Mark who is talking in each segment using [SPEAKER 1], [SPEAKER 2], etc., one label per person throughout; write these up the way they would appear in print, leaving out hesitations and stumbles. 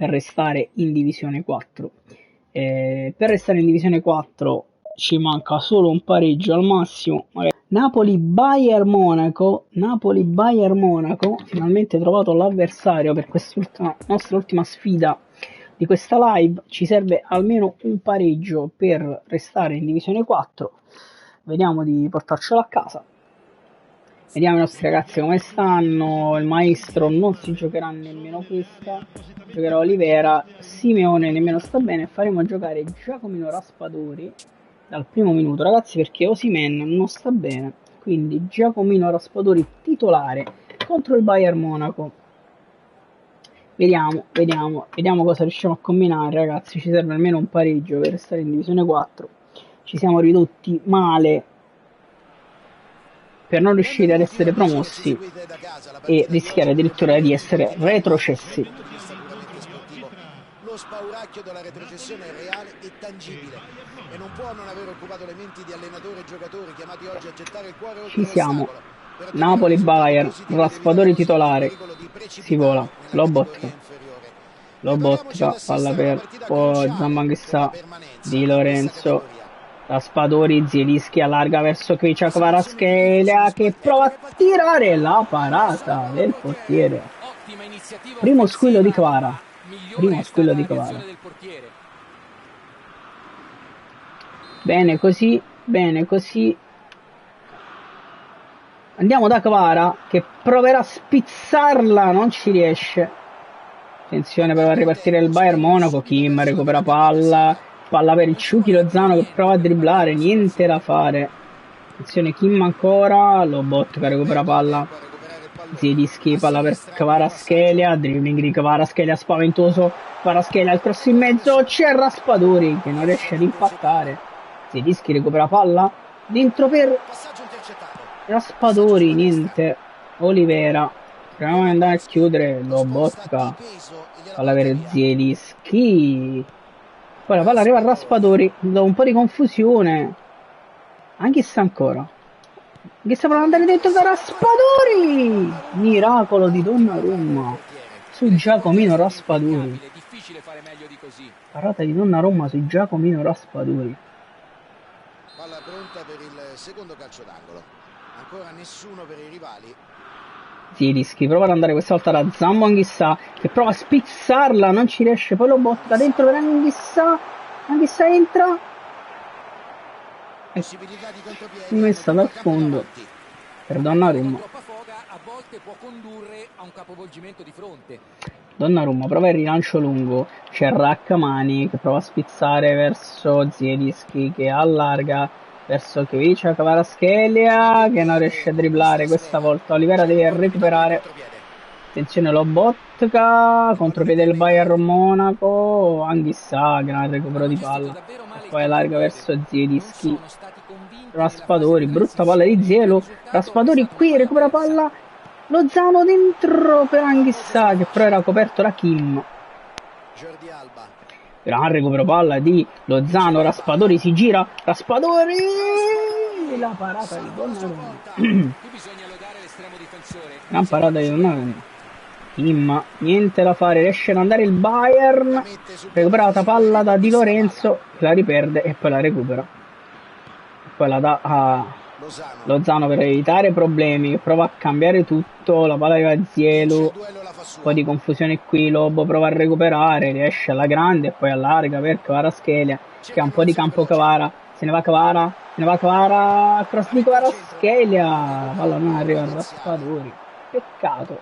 [SPEAKER 1] per restare in Divisione 4. Per restare in Divisione 4 ci manca solo un pareggio al massimo. Napoli-Bayern Monaco, finalmente trovato l'avversario per quest'ultima nostra ultima sfida di questa live. Ci serve almeno un pareggio per restare in Divisione 4. Vediamo di portarcelo a casa. Vediamo i nostri ragazzi come stanno. Il maestro non si giocherà nemmeno questa, giocherà Olivera. Simeone nemmeno sta bene. Faremo giocare Giacomino Raspadori dal primo minuto, ragazzi, perché Osimhen non sta bene. Quindi Giacomino Raspadori titolare contro il Bayern Monaco. Vediamo cosa riusciamo a combinare, ragazzi. Ci serve almeno un pareggio per restare in Divisione 4. Ci siamo ridotti male per non riuscire ad essere promossi e rischiare addirittura di essere retrocessi.
[SPEAKER 2] Lo spauracchio della retrocessione è reale e tangibile e non può non aver occupato le menti di allenatori e giocatori chiamati oggi a gettare il cuore oltre
[SPEAKER 1] Ci siamo.
[SPEAKER 2] l'ostacolo.
[SPEAKER 1] Napoli-Bayern, Raspadori titolare, si vola, Lobotka, palla per poi Zambanghissà, Di Lorenzo, Raspadori, Zielinski allarga verso Kvara Kvaratskhelia che prova a tirare la parata del portiere. Primo squillo di Kvara. Bene così. Andiamo da Kvara che proverà a spizzarla, non ci riesce. Attenzione, per ripartire il Bayern Monaco. Kim recupera palla per il Ciuchi Lozano che prova a dribblare, niente da fare. Attenzione, Kim ancora, Lobotka recupera palla, Zielinski, palla per Kvaratskhelia, dribbling di Kvaratskhelia spaventoso, Kvaratskhelia al cross in mezzo, c'è Raspadori che non riesce ad impattare. Zielinski recupera palla, dentro per Raspadori, niente. Olivera, proviamo ad andare a chiudere, Lobotka, palla per Zielinski. Poi la palla arriva a Raspadori, dopo un po' di confusione. Anch'essa ancora. Che sta provando ad andare dentro da Raspadori! Miracolo di Donnarumma su Giacomino Raspadori. Parata di Donnarumma su Giacomino Raspadori.
[SPEAKER 2] Palla pronta per il secondo calcio d'angolo. Ancora nessuno per i rivali.
[SPEAKER 1] Zielinski prova ad andare questa volta da Zambanghissà che prova a spizzarla, non ci riesce, poi lo botta dentro per Anghissà entra e messa dal fondo per Donnarumma. Donnarumma prova il rilancio lungo, c'è Rrahmani che prova a spizzare verso Zielinski che allarga verso Kvaratskhelia che non riesce a dribblare questa volta. Olivera deve recuperare. Attenzione, Lobotka, contropiede del Bayern Monaco, Anghissà, gran recupero di palla e poi allarga verso Zielinski. Raspadori, brutta palla di Zielu, Raspadori qui recupera palla, Lozano dentro per Anghissà che però era coperto da Kim. Gran recupero palla di Lozano, Raspadori si gira, Raspadori, la parata di Donnarumma. Gran parata di Donnarumma. Kim, niente da fare, riesce ad andare il Bayern, recuperata palla da Di Lorenzo, la riperde e poi la recupera. E poi la dà a Lozano per evitare problemi, prova a cambiare tutto, la palla arriva a Zielu, un po' di confusione qui, Lobo prova a recuperare, riesce alla grande e poi allarga per Kvaratskhelia che ha un po' di campo. Kvara, se ne va Kvara, cross di Kvaratskhelia, la palla non arriva a Raspadori, peccato.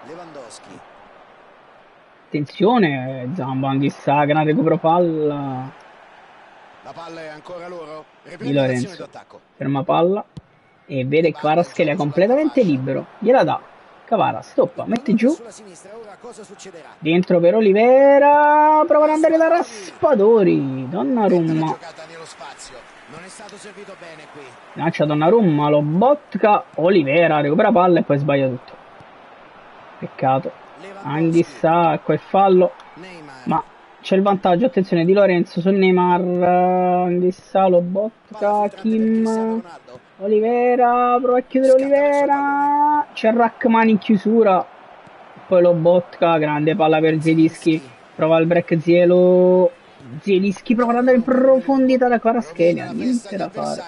[SPEAKER 1] Attenzione, Zambanghissà, gran recupero palla,
[SPEAKER 2] la palla è ancora loro.
[SPEAKER 1] Di Lorenzo ferma palla e vede Kvaratskhelia completamente libero, gliela dà, Kvara stoppa, mette giù, dentro per Olivera, prova ad andare da Raspadori, Donnarumma, lancia Donnarumma, Lobotka, Olivera recupera palla e poi sbaglia tutto, peccato. Anghissà, quel fallo, ma c'è il vantaggio, attenzione Di Lorenzo su Neymar, Anghissà, Lobotka, Kim, Olivera, prova a chiudere Olivera, c'è Rrahmani in chiusura, poi Lobotka, grande palla per Zielinski prova il break Zielinski prova ad andare in profondità da Kvaratskhelia, niente da fare.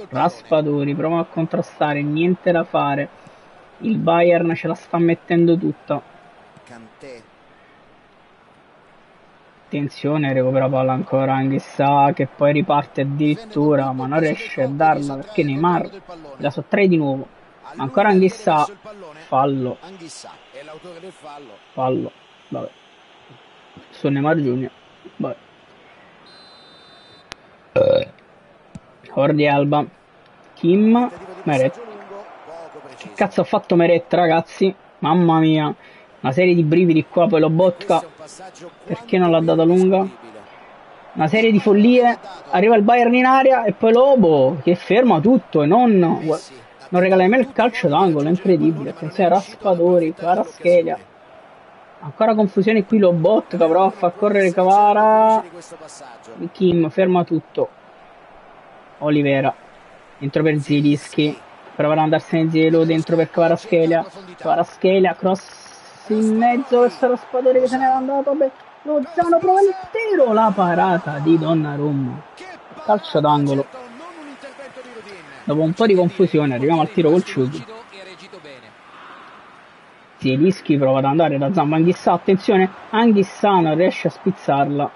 [SPEAKER 1] Raspadori prova a contrastare, niente da fare. Il Bayern ce la sta mettendo tutta. Attenzione, recupera palla ancora Anghissà, che poi riparte addirittura, ma non riesce a darla perché Neymar la sottrae di nuovo. Ma ancora Anghissà, fallo. Fallo, vabbè. Su Neymar Junior, vabbè. Jordi Alba, Kim, Meret. Che cazzo ha fatto Meret, ragazzi? Mamma mia, una serie di brividi qua, poi Lobotka, perché non l'ha data lunga? Una serie di follie, arriva il Bayern in area e poi Lobo che ferma tutto e non regala nemmeno il calcio d'angolo, è incredibile. Attenzione, Raspadori, Kvaratskhelia. Ancora confusione qui, Lobotka prova a far correre Kvara. Kim ferma tutto. Olivera dentro per Zielinski, prova ad andarsene Zielo dentro per Kvaratskhelia, cross in mezzo verso Raspadori che se n'era andato. Beh, Lozano prova il tiro, la parata di Donnarumma, calcio d'angolo. Dopo un po' di confusione arriviamo al tiro col Ciuchi. Zielinski prova ad andare da Zamba Anghissà, attenzione, Anghissà non riesce a spizzarla.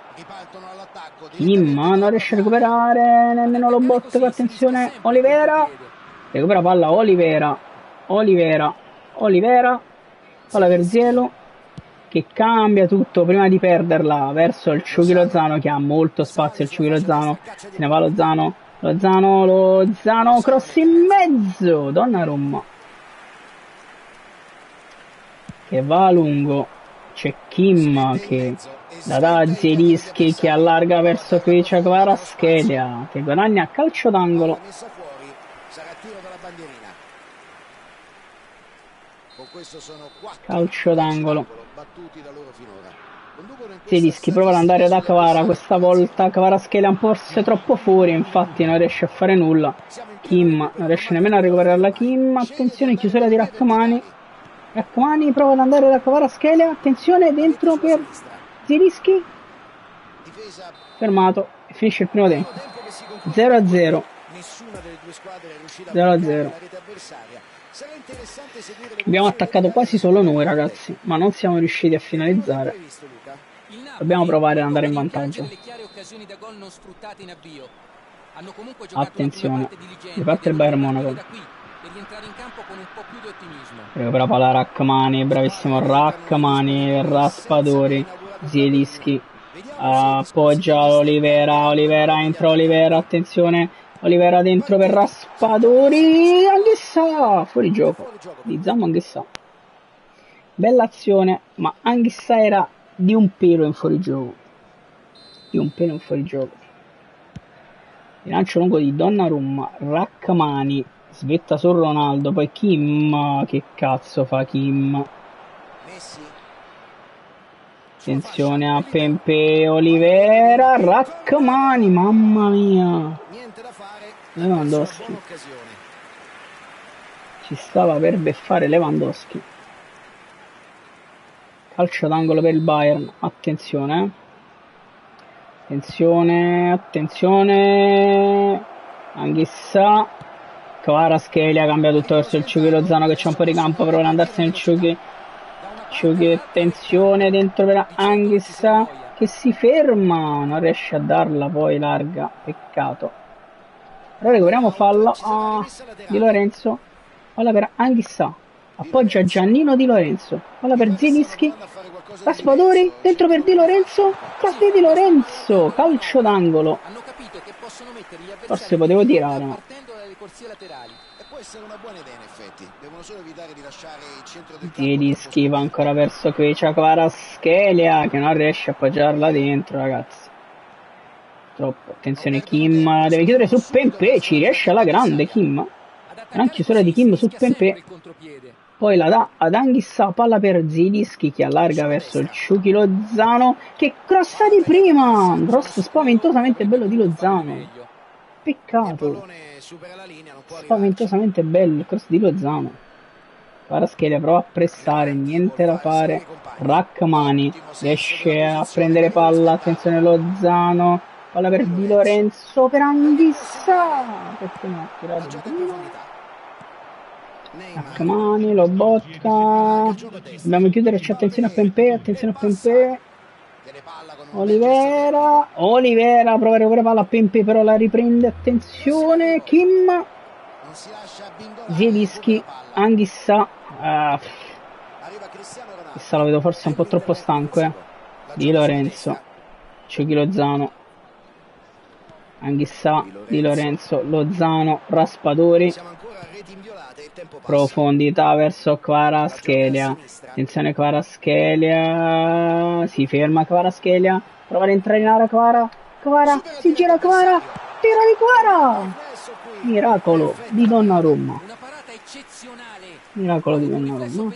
[SPEAKER 1] Kim non riesce a recuperare nemmeno Lobotka, attenzione, Olivera recupera palla, Olivera palla per Zielo che cambia tutto prima di perderla verso il Ciuchi Lozano, che ha molto spazio. Il Ciuchi Lozano, se ne va Lozano, cross in mezzo, Donnarumma che va a lungo, c'è Kim che la dà a Zielinski che allarga verso Kvicha Kvaratskhelia che guadagna calcio d'angolo. Calcio d'angolo. Zielinski prova ad andare da Kvara, questa volta Kvaratskhelia un po' forse troppo fuori, infatti non riesce a fare nulla. Kim non riesce nemmeno a recuperare la Kim, attenzione, chiusura di Rachmani prova ad andare da Kvaratskhelia, attenzione, dentro per Zielinski, fermato e finisce il primo tempo. 0-0. 0-0. Abbiamo attaccato quasi solo noi, ragazzi, ma non siamo riusciti a finalizzare. Dobbiamo provare ad andare in vantaggio. Attenzione, riparte il Bayern Monaco. Recupera palla Rachmani, bravissimo Rachmani, Raspadori, Zielinski appoggia Olivera, entra Olivera, attenzione, Olivera dentro per Raspadori, Anghissà, fuori gioco di Zamba Anghissà. Bella azione, ma Anghissà era di un pelo in fuorigioco. Il lancio lungo di Donnarumma, Rachmani svetta su Ronaldo, poi Kim, che cazzo fa Kim? Attenzione a Pepe, Olivera, Rachmani, mamma mia. Lewandowski. Ci stava per beffare Lewandowski. Calcio d'angolo per il Bayern, attenzione. Anghissà. Kvaratskhelia cambia tutto verso il Ciuchi Lozano che c'è un po' di campo, prova ad andarsene il Ciuchi, attenzione dentro per Anghissà che si ferma, non riesce a darla poi larga, peccato. Però recuperiamo fallo Di Lorenzo, palla per Anghissà, appoggia Giannino Di Lorenzo, palla per Zielinski, Raspadori dentro per Di Lorenzo, cross di Di Lorenzo, calcio d'angolo. Forse potevo tirare, ma
[SPEAKER 2] può essere una buona idea in effetti, devono solo evitare di lasciare il centro del campo.
[SPEAKER 1] Zielinski va ancora verso Kvicha Kvaratskhelia che non riesce a appoggiarla dentro, ragazzi. Troppo, attenzione, Kim deve chiudere su Pepe, ci riesce alla grande Kim, gran chiusura di Kim su Pepe, poi la dà ad Anghissà, palla per Zielinski che allarga verso il Ciuchi Lozano che crossa di prima, un cross spaventosamente bello di Lozano, peccato, spaventosamente bello il cross di Lozano. Kvaratskhelia prova a pressare, niente da fare. Rachmani riesce a prendere palla, attenzione Lozano, palla per Di Lorenzo, per Anghissà, perché non ha tirato di prima. Rachmani, Lobotka, dobbiamo chiuderci, attenzione a Pempè, Olivera prova a recuperare palla a Pempè, però la riprende, attenzione, Kim, Zielinski, Anghissà, Chissà, lo vedo forse un po' troppo stanco, Di Lorenzo, Ciuchi Lozano, Anghissà, Di Lorenzo, Lozano, Raspadori, profondità verso Kvaratskhelia, attenzione Kvaratskhelia, si ferma Kvaratskhelia, prova ad entrare in area Kvara, si gira Kvara, tira di Kvara, miracolo di Donnarumma, miracolo di Donnarumma.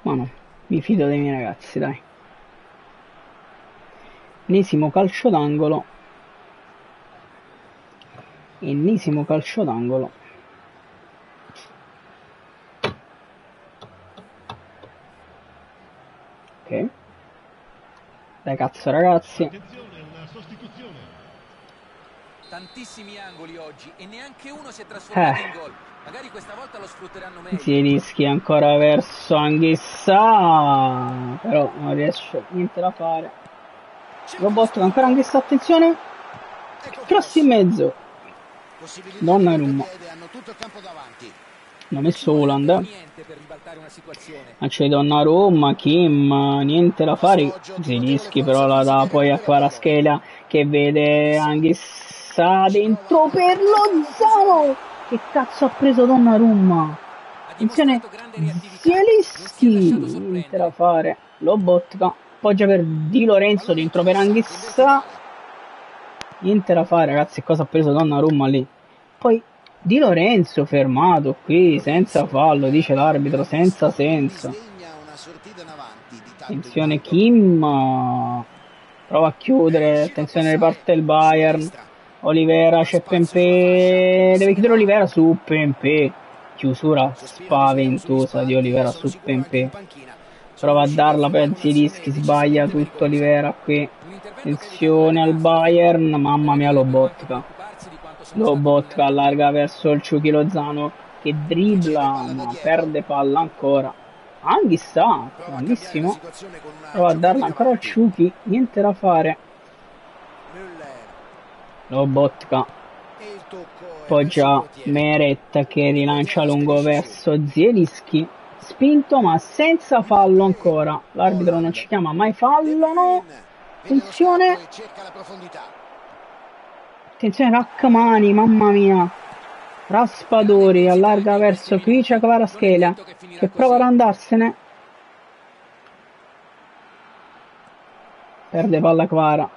[SPEAKER 1] Ma no, mi fido dei miei ragazzi, dai. Ennesimo calcio d'angolo. Ok. Dai cazzo ragazzi.
[SPEAKER 3] Tantissimi angoli oggi e neanche uno si è trasformato in gol. Magari questa volta lo sfrutteranno meglio.
[SPEAKER 1] Zielinski ancora verso Anghissà, però non riesce niente da fare. Lobotka ancora Anghissà, attenzione. Cross in mezzo. Donnarumma. Hanno messo Haaland. C'è Donnarumma, Kim, niente da fare. Zielinski però la dà poi a Kvaratskhelia che vede Anghissà dentro per Lozano. Che cazzo ha preso Donnarumma? Attenzione, Zielinski, niente da fare. Lobotka appoggia per Di Lorenzo dentro per Anghissà. Niente da fare ragazzi, cosa ha preso Donnarumma lì? Poi Di Lorenzo fermato qui senza fallo, dice l'arbitro, senza senso. Attenzione Kim, prova a chiudere, attenzione riparte il Bayern. Olivera, c'è Pempè, deve chiudere Olivera su Pempè, chiusura spaventosa di Olivera su Pempè, prova a darla per Zielinski, sbaglia tutto Olivera qui, attenzione al Bayern, mamma mia Lobotka allarga verso il Ciuchi Lozano che dribbla, ma perde palla ancora, Anghissà, grandissimo, prova a darla ancora al Ciuchi, niente da fare. Lobotka appoggia Meret che rilancia lungo verso Zielinski, spinto ma senza fallo ancora, l'arbitro non ci chiama mai fallo, no? Attenzione Rachmani, mamma mia, Raspadori allarga verso Kvicia Kvaratskhelia che prova ad andarsene, perde palla Kvara,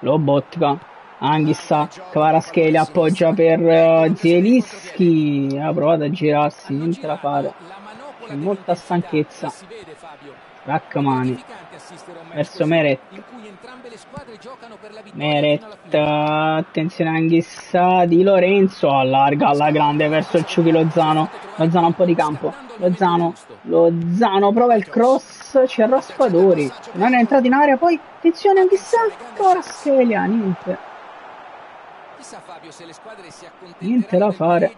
[SPEAKER 1] Lobotka, Anghissà, Kvaratskhelia appoggia per Zielinski, ha provato a girarsi, niente da fare, c'è molta stanchezza. Rachmani verso Meret, attenzione Anghissà, Di Lorenzo allarga alla grande verso il Ciuchi Lozano un po' di campo, Lozano prova il cross, c'è Raspadori, non è entrato in area, poi attenzione Anghissà, Kvaratskhelia, niente da fare.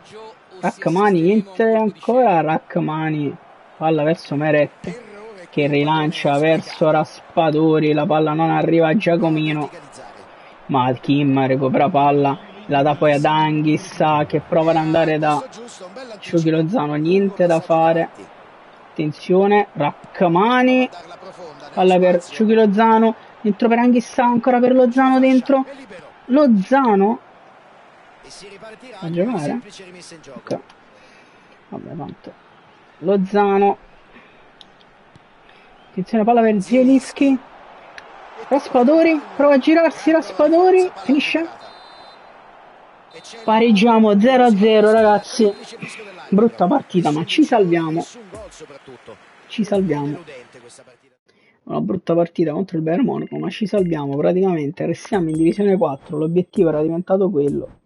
[SPEAKER 1] Rachmani, niente ancora, Rachmani, palla verso Meret che rilancia verso Raspadori, la palla non arriva a Giacomino, ma Kim recupera palla, la dà poi ad Anghissà che prova ad andare da Ciuchi Lozano, niente da fare, attenzione Rachmani, palla per Ciuchi Lozano, dentro per Anghissà, ancora per Lozano dentro, Lozano a giocare? Ok, vabbè tanto Lozano, attenzione palla per Zielinski, Raspadori, prova a girarsi Raspadori, finisce, pareggiamo 0-0 ragazzi, brutta partita ma ci salviamo. una brutta partita contro il Bayern Monaco, ma ci salviamo praticamente, restiamo in divisione 4, l'obiettivo era diventato quello.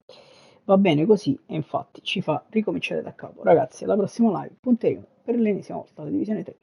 [SPEAKER 1] Va bene così e infatti ci fa ricominciare da capo. Ragazzi, alla prossima live punteremo per l'ennesima volta alla divisione 3.